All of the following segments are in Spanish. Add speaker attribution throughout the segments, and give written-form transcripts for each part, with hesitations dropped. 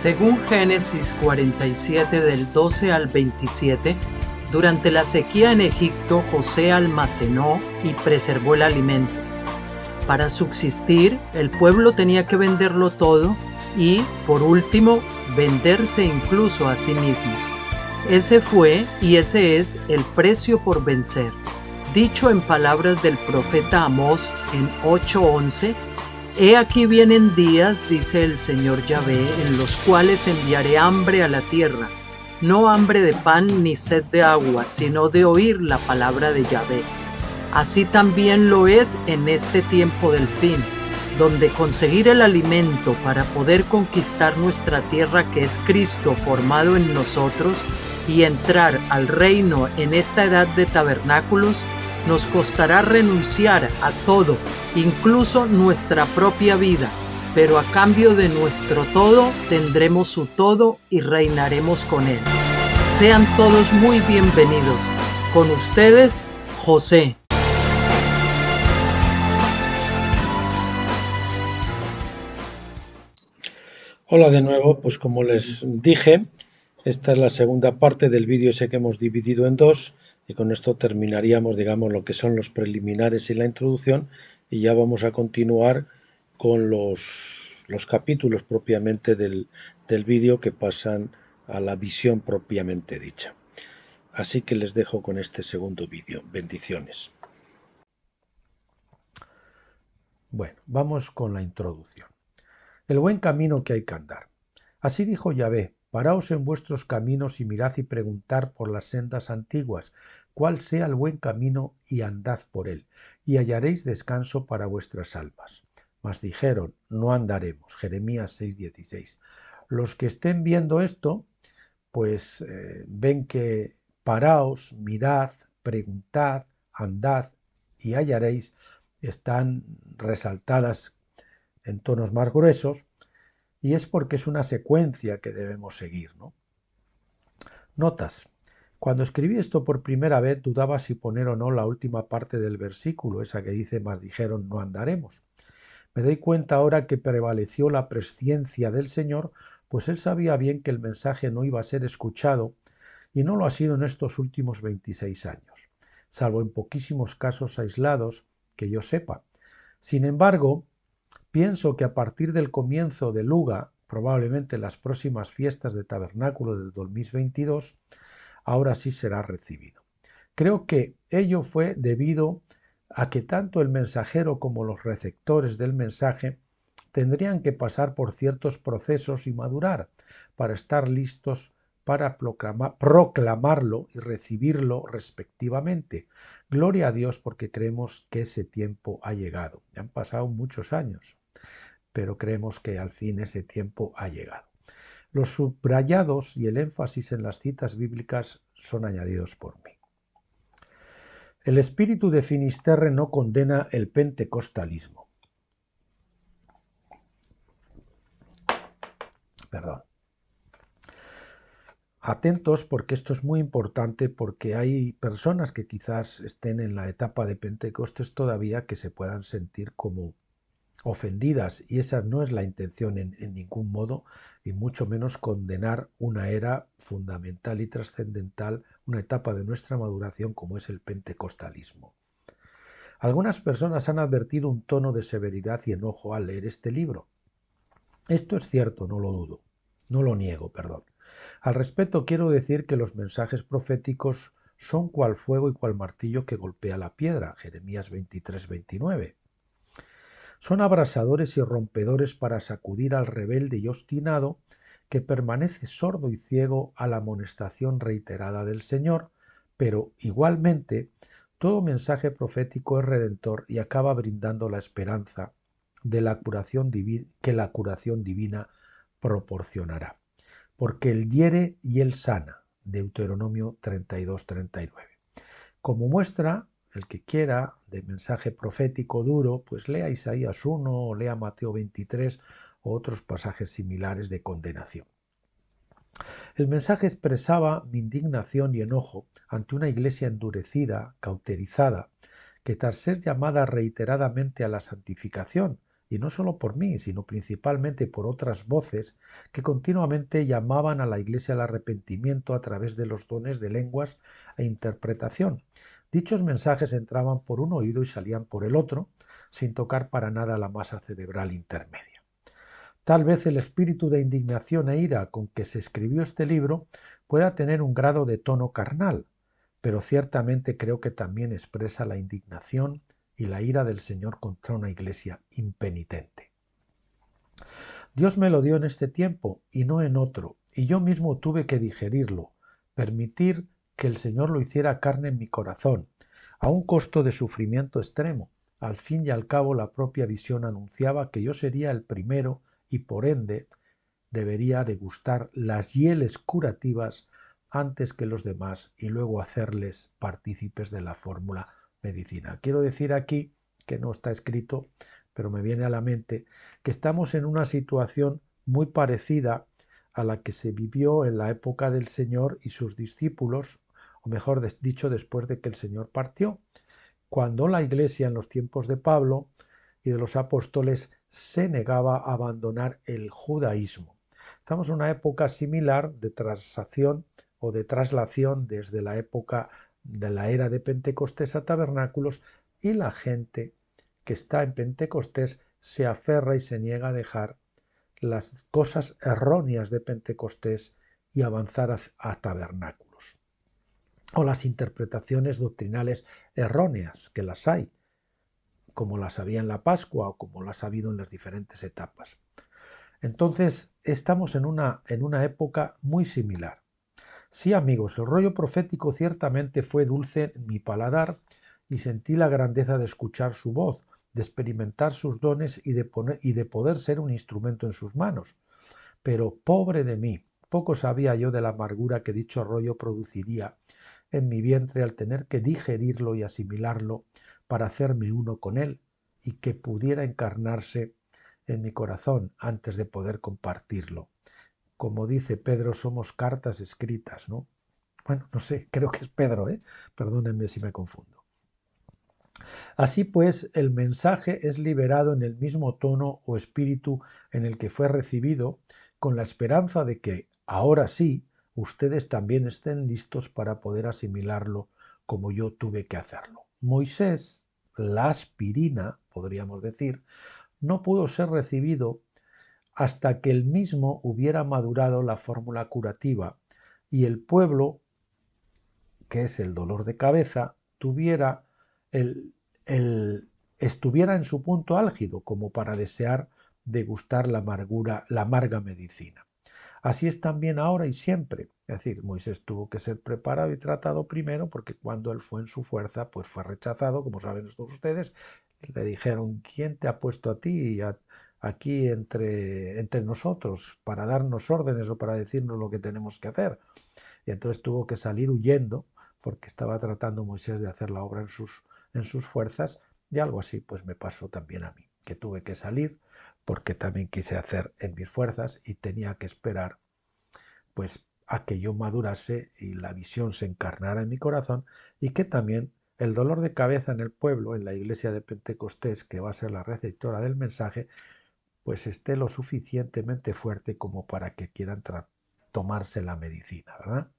Speaker 1: Según Génesis 47 del 12 al 27, durante la sequía en Egipto, José almacenó y preservó el alimento. Para subsistir, el pueblo tenía que venderlo todo y, por último, venderse incluso a sí mismos. Ese fue y ese es el precio por vencer. Dicho en palabras del profeta Amós en 8:11, He aquí vienen días, dice el Señor Yahvé, en los cuales enviaré hambre a la tierra, no hambre de pan ni sed de agua, sino de oír la palabra de Yahvé. Así también lo es en este tiempo del fin, donde conseguir el alimento para poder conquistar nuestra tierra, que es Cristo formado en nosotros, y entrar al reino en esta edad de tabernáculos, nos costará renunciar a todo, incluso nuestra propia vida, pero a cambio de nuestro todo tendremos su todo y reinaremos con él. Sean todos muy bienvenidos. Con ustedes, José.
Speaker 2: Hola de nuevo, pues como les dije, esta es la segunda parte del vídeo ese que hemos dividido en dos, y con esto terminaríamos, digamos, lo que son los preliminares y la introducción, y ya vamos a continuar con los capítulos propiamente del vídeo que pasan a la visión propiamente dicha. Así que les dejo con este segundo vídeo. Bendiciones. Bueno, vamos con la introducción. El buen camino que hay que andar. Así dijo Yahvé: paraos en vuestros caminos y mirad y preguntad por las sendas antiguas, cuál sea el buen camino, y andad por él, y hallaréis descanso para vuestras almas. Mas dijeron: no andaremos. Jeremías 6:16. Los que estén viendo esto, pues ven que paraos, mirad, preguntad, andad y hallaréis, están resaltadas en tonos más gruesos, y es porque es una secuencia que debemos seguir, ¿no? Notas. Cuando escribí esto por primera vez dudaba si poner o no la última parte del versículo, esa que dice: mas dijeron, no andaremos. Me doy cuenta ahora que prevaleció la presciencia del Señor, pues él sabía bien que el mensaje no iba a ser escuchado, y no lo ha sido en estos últimos 26 años, salvo en poquísimos casos aislados que yo sepa. Sin embargo, pienso que a partir del comienzo de Luga, probablemente las próximas fiestas de tabernáculo del 2022, ahora sí será recibido. Creo que ello fue debido a que tanto el mensajero como los receptores del mensaje tendrían que pasar por ciertos procesos y madurar para estar listos para proclamarlo y recibirlo respectivamente. Gloria a Dios, porque creemos que ese tiempo ha llegado. Ya han pasado muchos años, pero creemos que al fin ese tiempo ha llegado. Los subrayados y el énfasis en las citas bíblicas son añadidos por mí. El espíritu de Finisterre no condena el pentecostalismo. Perdón. Atentos, porque esto es muy importante, porque hay personas que quizás estén en la etapa de Pentecostés todavía que se puedan sentir como ofendidas, y esa no es la intención en ningún modo, y mucho menos condenar una era fundamental y trascendental, una etapa de nuestra maduración como es el pentecostalismo. Algunas personas han advertido un tono de severidad y enojo al leer este libro. Esto es cierto, no lo dudo, no lo niego, perdón. Al respecto, quiero decir que los mensajes proféticos son cual fuego y cual martillo que golpea la piedra, Jeremías 23:29. Son abrasadores y rompedores para sacudir al rebelde y obstinado que permanece sordo y ciego a la amonestación reiterada del Señor, pero igualmente todo mensaje profético es redentor y acaba brindando la esperanza de la curación que la curación divina proporcionará. Porque Él hiere y Él sana, Deuteronomio 32:39. Como muestra, el que quiera, de mensaje profético duro, pues lea Isaías 1 o lea Mateo 23 o otros pasajes similares de condenación. El mensaje expresaba mi indignación y enojo ante una iglesia endurecida, cauterizada, que tras ser llamada reiteradamente a la santificación, y no solo por mí, sino principalmente por otras voces que continuamente llamaban a la Iglesia al arrepentimiento a través de los dones de lenguas e interpretación. Dichos mensajes entraban por un oído y salían por el otro, sin tocar para nada la masa cerebral intermedia. Tal vez el espíritu de indignación e ira con que se escribió este libro pueda tener un grado de tono carnal, pero ciertamente creo que también expresa la indignación y la ira del Señor contra una iglesia impenitente. Dios me lo dio en este tiempo y no en otro, y yo mismo tuve que digerirlo, permitir que el Señor lo hiciera carne en mi corazón, a un costo de sufrimiento extremo. Al fin y al cabo, la propia visión anunciaba que yo sería el primero y por ende debería degustar las hieles curativas antes que los demás y luego hacerles partícipes de la fórmula medicinal. Quiero decir aquí, que no está escrito, pero me viene a la mente, que estamos en una situación muy parecida a la que se vivió en la época del Señor y sus discípulos, o mejor dicho, después de que el Señor partió, cuando la Iglesia en los tiempos de Pablo y de los apóstoles se negaba a abandonar el judaísmo. Estamos en una época similar de transacción o de traslación desde la época de la era de Pentecostés a tabernáculos, y la gente que está en Pentecostés se aferra y se niega a dejar las cosas erróneas de Pentecostés y avanzar a tabernáculos. O las interpretaciones doctrinales erróneas, que las hay, como las había en la Pascua o como las ha habido en las diferentes etapas. Entonces, estamos en una época muy similar. Sí, amigos, el rollo profético ciertamente fue dulce en mi paladar y sentí la grandeza de escuchar su voz, de experimentar sus dones y de poder ser un instrumento en sus manos. Pero pobre de mí, poco sabía yo de la amargura que dicho rollo produciría en mi vientre al tener que digerirlo y asimilarlo para hacerme uno con él y que pudiera encarnarse en mi corazón antes de poder compartirlo. Como dice Pedro, somos cartas escritas, ¿no? Bueno, no sé, creo que es Pedro, Perdónenme si me confundo. Así pues, el mensaje es liberado en el mismo tono o espíritu en el que fue recibido, con la esperanza de que, ahora sí, ustedes también estén listos para poder asimilarlo como yo tuve que hacerlo. Moisés, la aspirina, podríamos decir, no pudo ser recibido hasta que él mismo hubiera madurado la fórmula curativa y el pueblo, que es el dolor de cabeza, estuviera en su punto álgido como para desear degustar la amarga medicina. Así es también ahora y siempre. Es decir, Moisés tuvo que ser preparado y tratado primero, porque cuando él fue en su fuerza, pues fue rechazado, como saben todos ustedes. Le dijeron, ¿quién te ha puesto a ti aquí entre nosotros para darnos órdenes o para decirnos lo que tenemos que hacer? Y entonces tuvo que salir huyendo, porque estaba tratando Moisés de hacer la obra en sus fuerzas, y algo así pues me pasó también a mí, que tuve que salir porque también quise hacer en mis fuerzas y tenía que esperar pues a que yo madurase y la visión se encarnara en mi corazón, y que también el dolor de cabeza en el pueblo, en la iglesia de Pentecostés, que va a ser la receptora del mensaje, pues esté lo suficientemente fuerte como para que quieran tomarse la medicina, ¿verdad?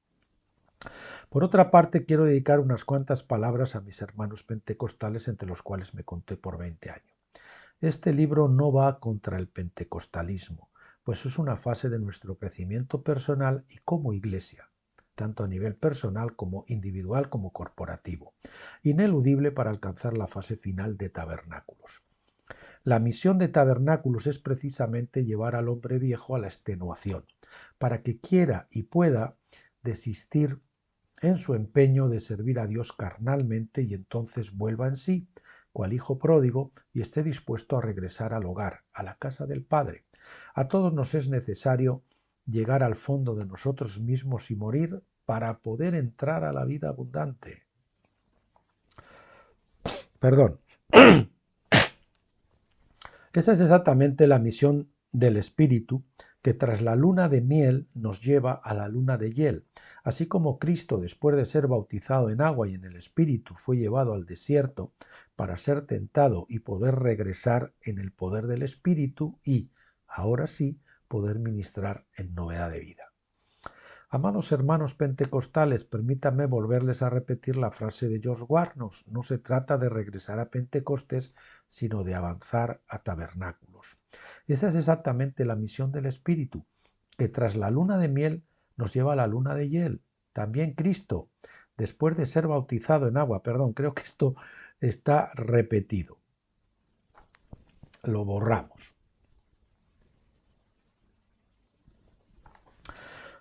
Speaker 2: Por otra parte, quiero dedicar unas cuantas palabras a mis hermanos pentecostales, entre los cuales me conté por 20 años. Este libro no va contra el pentecostalismo, pues es una fase de nuestro crecimiento personal y como iglesia, tanto a nivel personal como individual como corporativo, ineludible para alcanzar la fase final de tabernáculos. La misión de tabernáculos es precisamente llevar al hombre viejo a la extenuación, para que quiera y pueda desistir en su empeño de servir a Dios carnalmente y entonces vuelva en sí, cual hijo pródigo, y esté dispuesto a regresar al hogar, a la casa del Padre. A todos nos es necesario llegar al fondo de nosotros mismos y morir para poder entrar a la vida abundante. Perdón. Esa es exactamente la misión del Espíritu que tras la luna de miel nos lleva a la luna de hiel. Así como Cristo, después de ser bautizado en agua y en el Espíritu, fue llevado al desierto para ser tentado y poder regresar en el poder del Espíritu y, ahora sí, poder ministrar en novedad de vida. Amados hermanos pentecostales, permítanme volverles a repetir la frase de George Warnos. No se trata de regresar a Pentecostés, sino de avanzar a tabernáculos. Esa es exactamente la misión del Espíritu, que tras la luna de miel nos lleva a la luna de hiel. También Cristo, después de ser bautizado en agua, creo que esto está repetido. Lo borramos.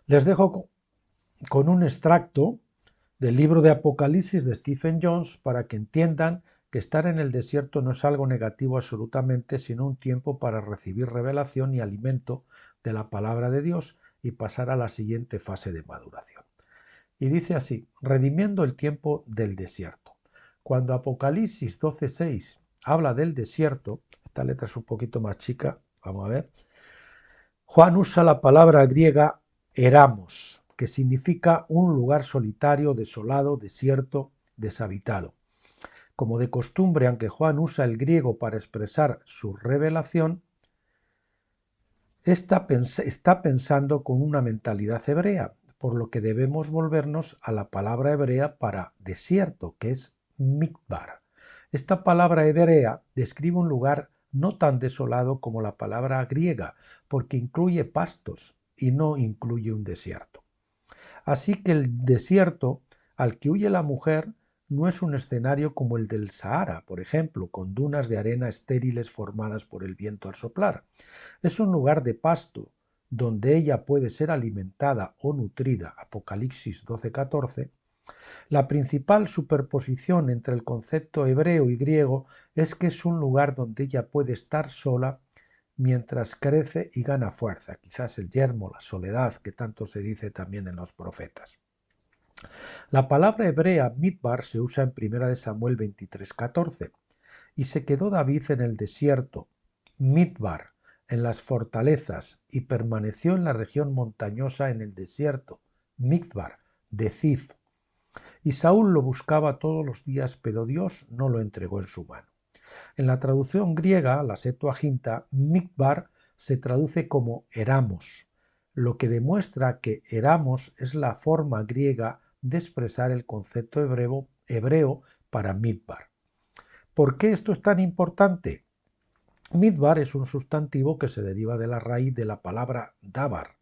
Speaker 2: Les dejo con un extracto del libro de Apocalipsis de Stephen Jones para que entiendan que estar en el desierto no es algo negativo absolutamente, sino un tiempo para recibir revelación y alimento de la palabra de Dios y pasar a la siguiente fase de maduración. Y dice así, redimiendo el tiempo del desierto. Cuando Apocalipsis 12:6 habla del desierto, esta letra es un poquito más chica, vamos a ver, Juan usa la palabra griega eramos, que significa un lugar solitario, desolado, desierto, deshabitado. Como de costumbre, aunque Juan usa el griego para expresar su revelación, está pensando con una mentalidad hebrea, por lo que debemos volvernos a la palabra hebrea para desierto, que es mikbar. Esta palabra hebrea describe un lugar no tan desolado como la palabra griega, porque incluye pastos y no incluye un desierto. Así que el desierto al que huye la mujer no es un escenario como el del Sahara, por ejemplo, con dunas de arena estériles formadas por el viento al soplar. Es un lugar de pasto, donde ella puede ser alimentada o nutrida, Apocalipsis 12:14. La principal superposición entre el concepto hebreo y griego es que es un lugar donde ella puede estar sola mientras crece y gana fuerza, quizás el yermo, la soledad, que tanto se dice también en los profetas. La palabra hebrea midbar se usa en 1 Samuel 23:14. Y se quedó David en el desierto, midbar, en las fortalezas, y permaneció en la región montañosa en el desierto, midbar, de Zif. Y Saúl lo buscaba todos los días, pero Dios no lo entregó en su mano. En la traducción griega, la Septuaginta, midbar se traduce como eramos, lo que demuestra que eramos es la forma griega de expresar el concepto hebreo para midbar. ¿Por qué esto es tan importante? Midbar es un sustantivo que se deriva de la raíz de la palabra dabar,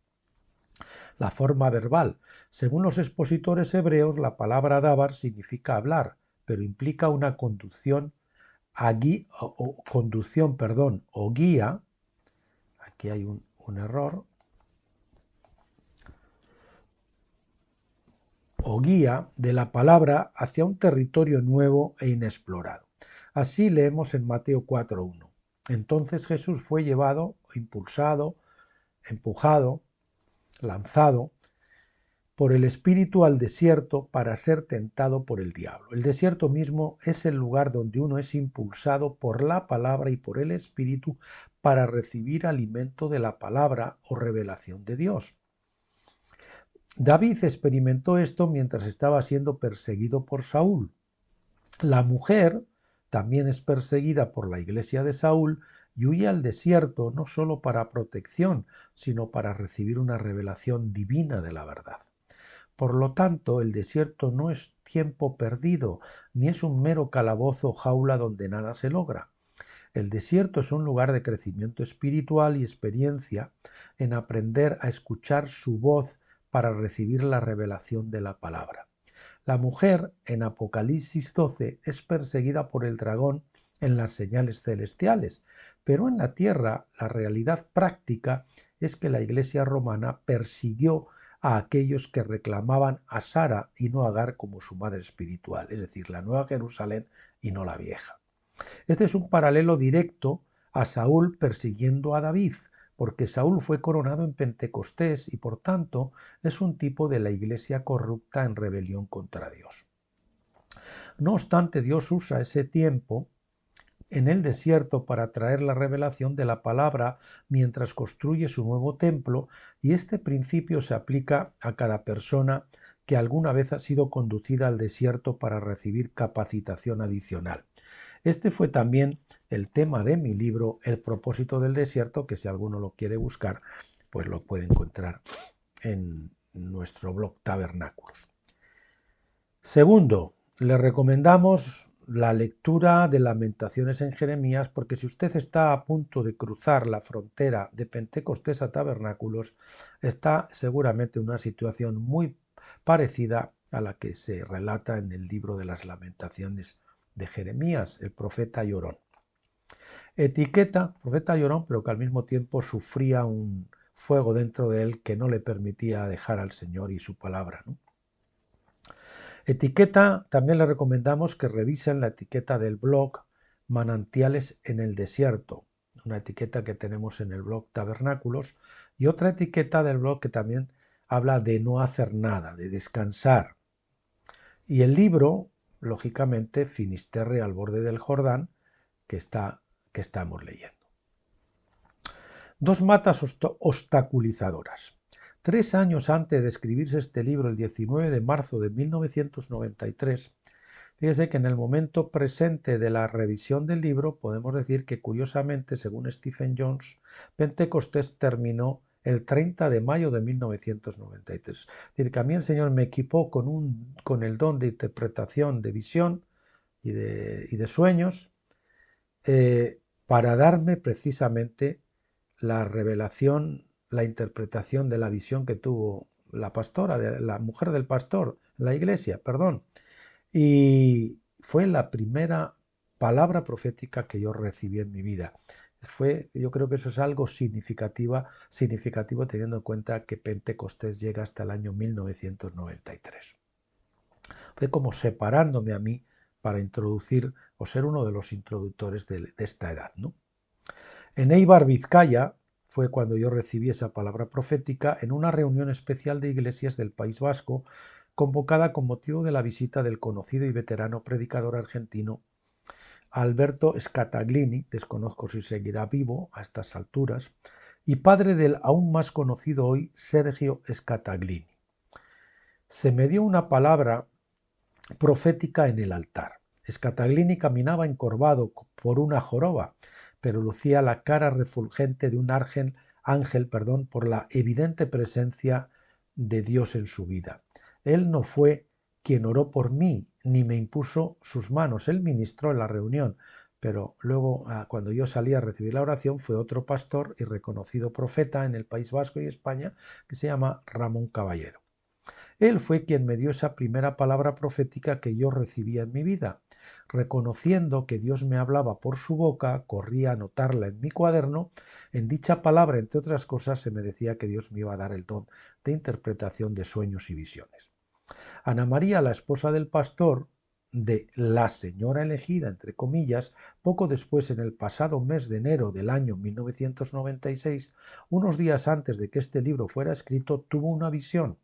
Speaker 2: la forma verbal. Según los expositores hebreos, la palabra dabar significa hablar, pero implica una conducción o guía. Aquí hay un error. O guía de la palabra hacia un territorio nuevo e inexplorado. Así leemos en Mateo 4:1. Entonces Jesús fue llevado, impulsado, empujado, lanzado por el Espíritu al desierto para ser tentado por el diablo. El desierto mismo es el lugar donde uno es impulsado por la palabra y por el Espíritu para recibir alimento de la palabra o revelación de Dios. David experimentó esto mientras estaba siendo perseguido por Saúl. La mujer también es perseguida por la iglesia de Saúl y huye al desierto no solo para protección, sino para recibir una revelación divina de la verdad. Por lo tanto, el desierto no es tiempo perdido, ni es un mero calabozo o jaula donde nada se logra. El desierto es un lugar de crecimiento espiritual y experiencia en aprender a escuchar su voz para recibir la revelación de la palabra. La mujer, en Apocalipsis 12, es perseguida por el dragón en las señales celestiales, pero en la tierra la realidad práctica es que la Iglesia romana persiguió a aquellos que reclamaban a Sara y no a Agar como su madre espiritual, es decir, la Nueva Jerusalén y no la vieja. Este es un paralelo directo a Saúl persiguiendo a David, porque Saúl fue coronado en Pentecostés y por tanto es un tipo de la iglesia corrupta en rebelión contra Dios. No obstante, Dios usa ese tiempo en el desierto para traer la revelación de la palabra mientras construye su nuevo templo, y este principio se aplica a cada persona que alguna vez ha sido conducida al desierto para recibir capacitación adicional. Este fue también el tema de mi libro El propósito del desierto, que si alguno lo quiere buscar, pues lo puede encontrar en nuestro blog Tabernáculos. Segundo, le recomendamos la lectura de Lamentaciones en Jeremías, porque si usted está a punto de cruzar la frontera de Pentecostés a Tabernáculos, está seguramente en una situación muy parecida a la que se relata en el libro de las Lamentaciones de Jeremías, el profeta llorón. Etiqueta, profeta llorón, pero que al mismo tiempo sufría un fuego dentro de él que no le permitía dejar al Señor y su palabra, ¿no? Etiqueta, también le recomendamos que revisen la etiqueta del blog Manantiales en el Desierto, una etiqueta que tenemos en el blog Tabernáculos, y otra etiqueta del blog que también habla de no hacer nada, de descansar. Y el libro, lógicamente, Finisterre al borde del Jordán, que estamos leyendo. Dos matas obstaculizadoras. 3 años antes de escribirse este libro, el 19 de marzo de 1993, fíjese que en el momento presente de la revisión del libro podemos decir que curiosamente, según Stephen Jones, Pentecostés terminó el 30 de mayo de 1993. Es decir, que a mí el Señor me equipó con el don de interpretación, de visión y de sueños para darme precisamente la revelación, la interpretación de la visión que tuvo la pastora, la mujer del pastor, la iglesia, perdón. Y fue la primera palabra profética que yo recibí en mi vida. Yo creo que eso es algo significativo teniendo en cuenta que Pentecostés llega hasta el año 1993. Fue como separándome a mí para introducir o ser uno de los introductores de esta edad, ¿no? En Eibar, Vizcaya, fue cuando yo recibí esa palabra profética en una reunión especial de iglesias del País Vasco, convocada con motivo de la visita del conocido y veterano predicador argentino Alberto Scataglini, desconozco si seguirá vivo a estas alturas, y padre del aún más conocido hoy Sergio Scataglini. Se me dio una palabra profética en el altar. Scataglini caminaba encorvado por una joroba, pero lucía la cara refulgente de un ángel, por la evidente presencia de Dios en su vida. Él no fue quien oró por mí, ni me impuso sus manos. Él ministró en la reunión, pero luego, cuando yo salí a recibir la oración, fue otro pastor y reconocido profeta en el País Vasco y España, que se llama Ramón Caballero. Él fue quien me dio esa primera palabra profética que yo recibía en mi vida. Reconociendo que Dios me hablaba por su boca, corría a anotarla en mi cuaderno. En dicha palabra, entre otras cosas, se me decía que Dios me iba a dar el don de interpretación de sueños y visiones. Ana María, la esposa del pastor, de la señora elegida, entre comillas, poco después, en el pasado mes de enero del año 1996, unos días antes de que este libro fuera escrito, tuvo una visión.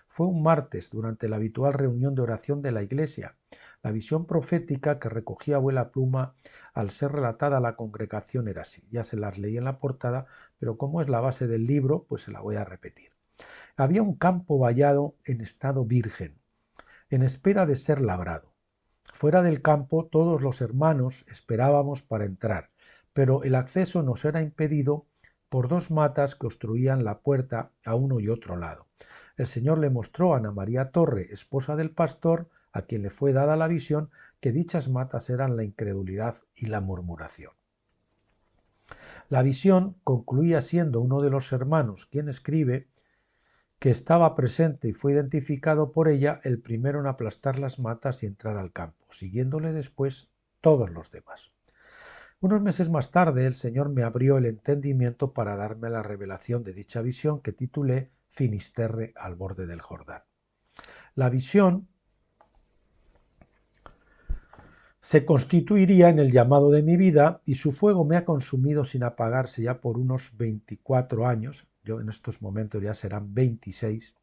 Speaker 2: Fue un martes, durante la habitual reunión de oración de la iglesia. La visión profética que recogía abuela Pluma al ser relatada a la congregación era así. Ya se las leí en la portada, pero como es la base del libro, pues se la voy a repetir. Había un campo vallado en estado virgen, en espera de ser labrado. Fuera del campo todos los hermanos esperábamos para entrar, pero el acceso nos era impedido por 2 matas que obstruían la puerta a uno y otro lado. El Señor le mostró a Ana María Torre, esposa del pastor, a quien le fue dada la visión, que dichas matas eran la incredulidad y la murmuración. La visión concluía siendo uno de los hermanos quien escribe que estaba presente y fue identificado por ella el primero en aplastar las matas y entrar al campo, siguiéndole después todos los demás. Unos meses más tarde el Señor me abrió el entendimiento para darme la revelación de dicha visión que titulé Finisterre al borde del Jordán. La visión se constituiría en el llamado de mi vida y su fuego me ha consumido sin apagarse ya por unos 24 años, yo en estos momentos ya serán 26,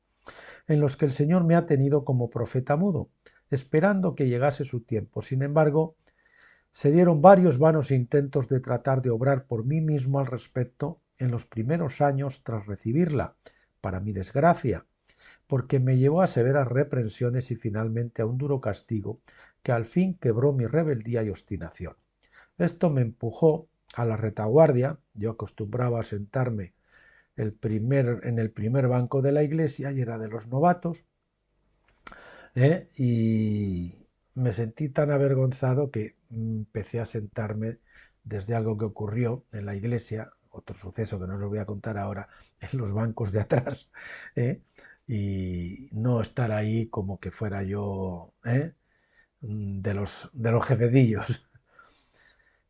Speaker 2: en los que el Señor me ha tenido como profeta mudo, esperando que llegase su tiempo. Sin embargo, Se dieron varios vanos intentos de tratar de obrar por mí mismo al respecto en los primeros años tras recibirla, para mi desgracia, porque me llevó a severas reprensiones y finalmente a un duro castigo que al fin quebró mi rebeldía y obstinación. Esto me empujó a la retaguardia. Yo acostumbraba a sentarme en el primer banco de la iglesia y era de los novatos, y me sentí tan avergonzado que empecé a sentarme desde algo que ocurrió en la iglesia, otro suceso que no os voy a contar ahora, en los bancos de atrás, ¿eh? Y no estar ahí como que fuera yo de los jefecillos.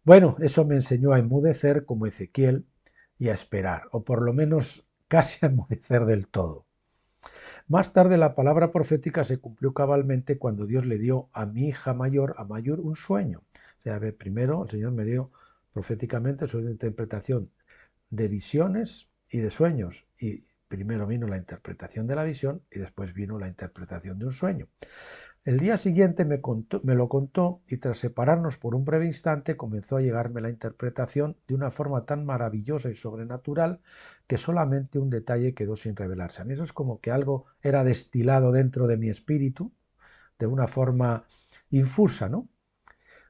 Speaker 2: Bueno, eso me enseñó a enmudecer como Ezequiel y a esperar, o por lo menos casi a enmudecer del todo. Más tarde la palabra profética se cumplió cabalmente cuando Dios le dio a mi hija mayor, a Mayur, un sueño. O sea, primero el Señor me dio proféticamente su interpretación de visiones y de sueños. Y primero vino la interpretación de la visión y después vino la interpretación de un sueño. El día siguiente me lo contó y tras separarnos por un breve instante comenzó a llegarme la interpretación de una forma tan maravillosa y sobrenatural que solamente un detalle quedó sin revelarse. A mí eso es como que algo era destilado dentro de mi espíritu de una forma infusa, ¿no?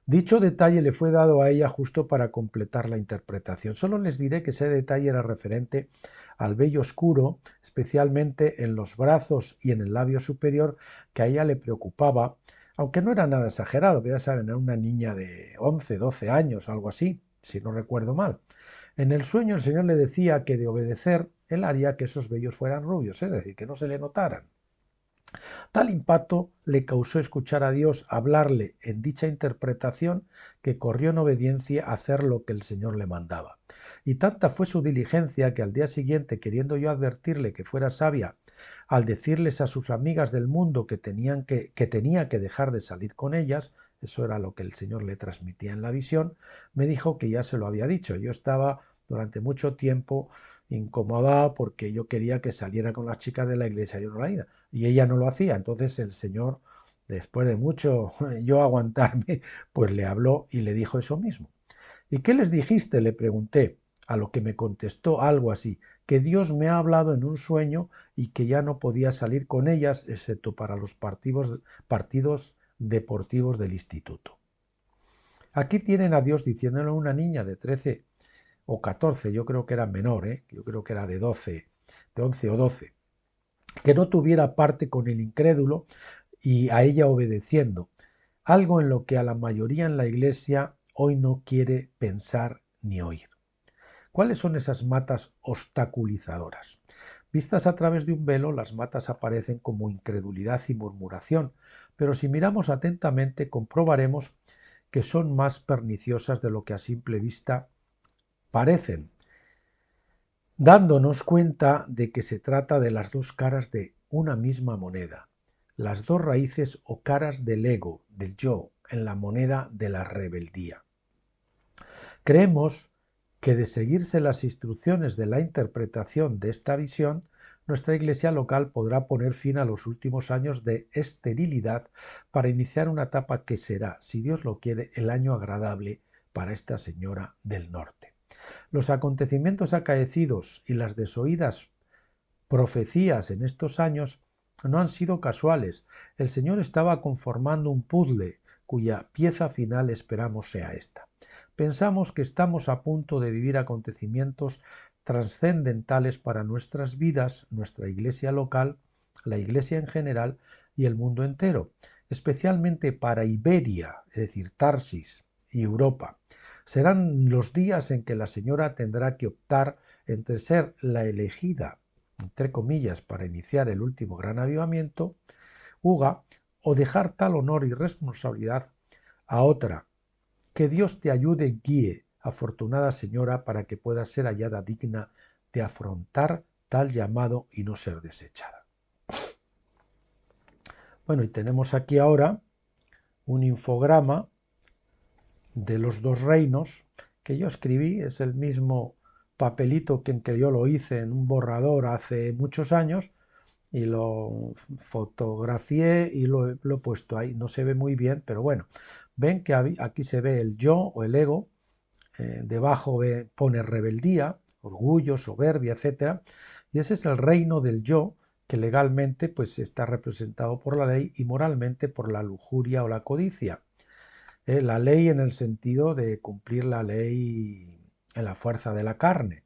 Speaker 2: Dicho detalle le fue dado a ella justo para completar la interpretación. Solo les diré que ese detalle era referente al vello oscuro, especialmente en los brazos y en el labio superior, que a ella le preocupaba, aunque no era nada exagerado, ya saben, era una niña de 11, 12 años, algo así, si no recuerdo mal. En el sueño el Señor le decía que de obedecer, él haría que esos vellos fueran rubios, es decir, que no se le notaran. Tal impacto le causó escuchar a Dios hablarle en dicha interpretación que corrió en obediencia a hacer lo que el Señor le mandaba. Y tanta fue su diligencia que al día siguiente, queriendo yo advertirle que fuera sabia, al decirles a sus amigas del mundo que tenía que dejar de salir con ellas, eso era lo que el Señor le transmitía en la visión, me dijo que ya se lo había dicho. Yo estaba durante mucho tiempo incomodado porque yo quería que saliera con las chicas de la iglesia y ella no lo hacía. Entonces el Señor, después de mucho yo aguantarme, pues le habló y le dijo eso mismo. ¿Y qué les dijiste?, le pregunté, a lo que me contestó algo así, que Dios me ha hablado en un sueño y que ya no podía salir con ellas excepto para los partidos deportivos del instituto. Aquí tienen a Dios diciéndole a una niña de 13 o 14, yo creo que era menor, yo creo que era de 12, de 11 o 12, que no tuviera parte con el incrédulo y a ella obedeciendo, algo en lo que a la mayoría en la iglesia hoy no quiere pensar ni oír. ¿Cuáles son esas matas obstaculizadoras? Vistas a través de un velo, las matas aparecen como incredulidad y murmuración, pero si miramos atentamente comprobaremos que son más perniciosas de lo que a simple vista parecen, dándonos cuenta de que se trata de las dos caras de una misma moneda, las dos raíces o caras del ego, del yo, en la moneda de la rebeldía. Creemos que de seguirse las instrucciones de la interpretación de esta visión, nuestra iglesia local podrá poner fin a los últimos años de esterilidad para iniciar una etapa que será, si Dios lo quiere, el año agradable para esta señora del norte. Los acontecimientos acaecidos y las desoídas profecías en estos años no han sido casuales. El Señor estaba conformando un puzzle cuya pieza final esperamos sea esta. Pensamos que estamos a punto de vivir acontecimientos trascendentales para nuestras vidas, nuestra iglesia local, la iglesia en general y el mundo entero, especialmente para Iberia, es decir, Tarsis y Europa. Serán los días en que la señora tendrá que optar entre ser la elegida, entre comillas, para iniciar el último gran avivamiento, UGA, o dejar tal honor y responsabilidad a otra. Que Dios te ayude y guíe, afortunada señora, para que puedas ser hallada digna de afrontar tal llamado y no ser desechada. Bueno, y tenemos aquí ahora un infograma de los dos reinos que yo escribí, es el mismo papelito que en que yo lo hice en un borrador hace muchos años y lo fotografié y lo he puesto ahí. No se ve muy bien, pero bueno, ven que aquí se ve el yo o el ego, debajo pone rebeldía, orgullo, soberbia, etc. Y ese es el reino del yo, que legalmente pues está representado por la ley y moralmente por la lujuria o la codicia. La ley en el sentido de cumplir la ley en la fuerza de la carne.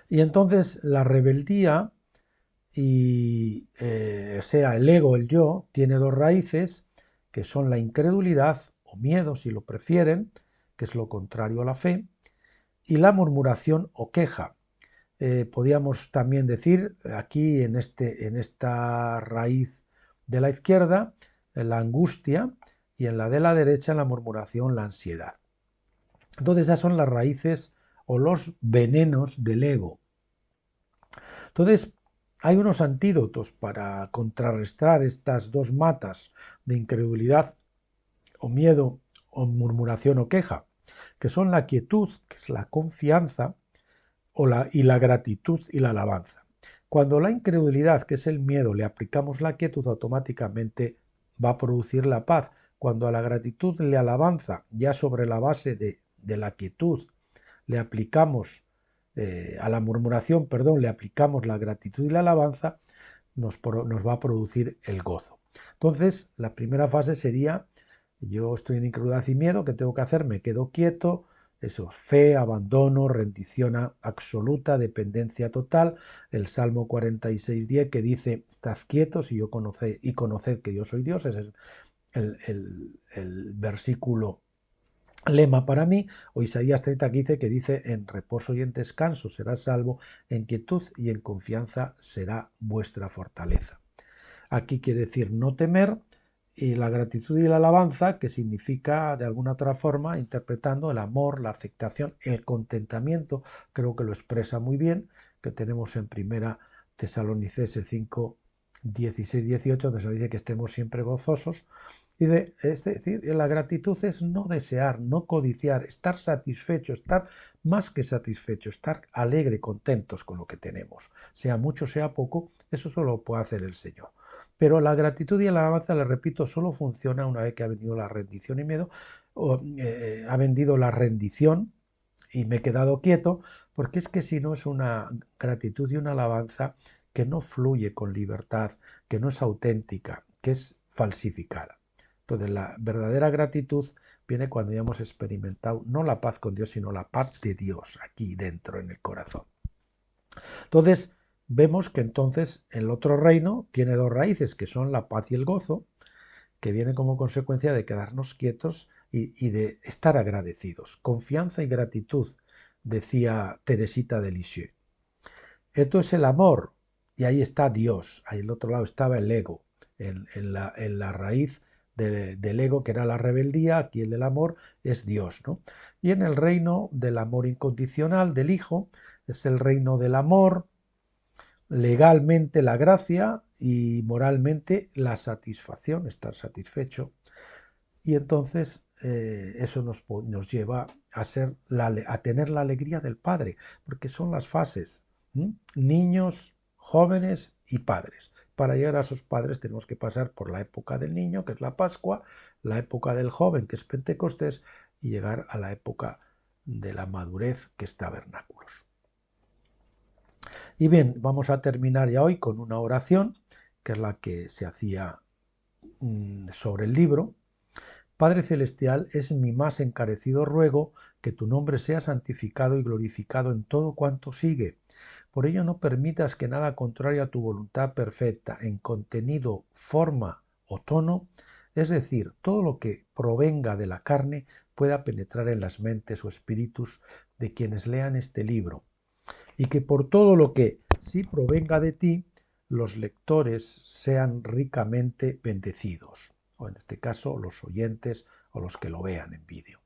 Speaker 2: Y entonces la rebeldía y sea el ego, el yo, tiene dos raíces que son la incredulidad o miedo, si lo prefieren, que es lo contrario a la fe, y la murmuración o queja. Podríamos también decir aquí en esta raíz de la izquierda la angustia y en la de la derecha la murmuración, la ansiedad. Entonces esas son las raíces o los venenos del ego. Entonces hay unos antídotos para contrarrestar estas dos matas de incredulidad o miedo o murmuración o queja, que son la quietud, que es la confianza, y la gratitud y la alabanza. Cuando la incredulidad, que es el miedo, le aplicamos la quietud, automáticamente va a producir la paz. Cuando a la gratitud le alabanza, ya sobre la base de la quietud, le aplicamos a la murmuración, perdón, le aplicamos la gratitud y la alabanza, nos va a producir el gozo. Entonces, la primera fase sería, yo estoy en incredulidad y miedo, ¿qué tengo que hacer? Me quedo quieto. Eso, fe, abandono, rendición absoluta, dependencia total. El Salmo 46:10 que dice, estad quietos y conoced que yo soy Dios. Ese es el versículo lema para mí. O Isaías 30:15 que dice, en reposo y en descanso será salvo, en quietud y en confianza será vuestra fortaleza. Aquí quiere decir no temer. Y la gratitud y la alabanza, que significa de alguna otra forma, interpretando el amor, la aceptación, el contentamiento, creo que lo expresa muy bien, que tenemos en 1 Tesalonicenses 5, 16, 18, donde se dice que estemos siempre gozosos. Es decir, la gratitud es no desear, no codiciar, estar satisfecho, estar más que satisfecho, estar alegre, contentos con lo que tenemos. Sea mucho, sea poco, eso solo lo puede hacer el Señor. Pero la gratitud y la alabanza, les repito, solo funciona una vez que ha venido la rendición y miedo, ha venido la rendición y me he quedado quieto, porque es que si no es una gratitud y una alabanza que no fluye con libertad, que no es auténtica, que es falsificada. Entonces la verdadera gratitud viene cuando ya hemos experimentado no la paz con Dios, sino la paz de Dios aquí dentro en el corazón. Entonces, vemos que entonces el otro reino tiene dos raíces, que son la paz y el gozo, que vienen como consecuencia de quedarnos quietos y de estar agradecidos. Confianza y gratitud, decía Teresita de Lisieux. Esto es el amor, y ahí está Dios. Ahí al otro lado estaba el ego, en la raíz del ego, que era la rebeldía. Aquí el del amor es Dios, ¿no? Y en el reino del amor incondicional del Hijo, es el reino del amor, legalmente la gracia y moralmente la satisfacción, estar satisfecho. Y entonces eso nos lleva a tener la alegría del Padre, porque son las fases, niños, jóvenes y padres. Para llegar a esos padres tenemos que pasar por la época del niño, que es la Pascua, la época del joven, que es Pentecostés, y llegar a la época de la madurez, que es Tabernáculos. Y bien, vamos a terminar ya hoy con una oración, que es la que se hacía sobre el libro. Padre Celestial, es mi más encarecido ruego que tu nombre sea santificado y glorificado en todo cuanto sigue. Por ello no permitas que nada contrario a tu voluntad perfecta en contenido, forma o tono, es decir, todo lo que provenga de la carne, pueda penetrar en las mentes o espíritus de quienes lean este libro. Y que por todo lo que sí provenga de ti, los lectores sean ricamente bendecidos, o en este caso los oyentes o los que lo vean en vídeo.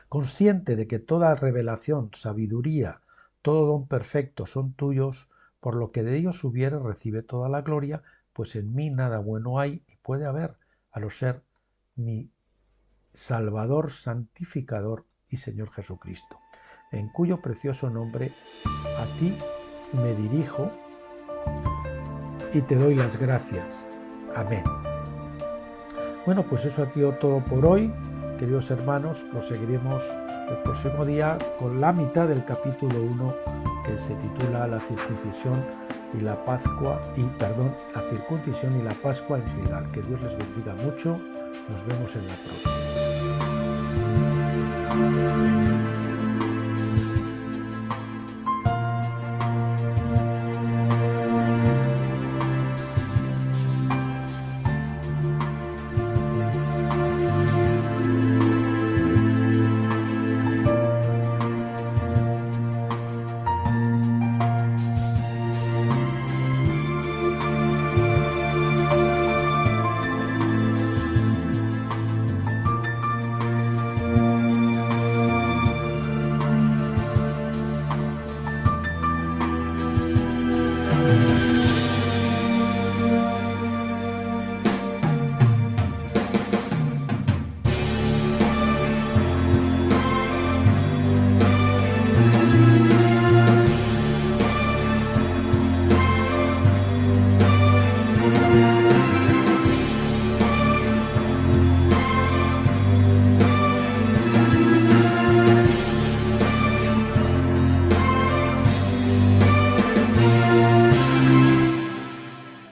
Speaker 2: Consciente de que toda revelación, sabiduría, todo don perfecto son tuyos, por lo que de ellos hubiere recibe toda la gloria, pues en mí nada bueno hay ni puede haber, a no ser mi Salvador, santificador y Señor Jesucristo, en cuyo precioso nombre a ti me dirijo y te doy las gracias. Amén. Bueno, pues eso ha sido todo por hoy. Queridos hermanos, proseguiremos el próximo día con la mitad del capítulo 1, que se titula La circuncisión y la Pascua, la circuncisión y la Pascua en Gilgal. Que Dios les bendiga mucho. Nos vemos en la próxima.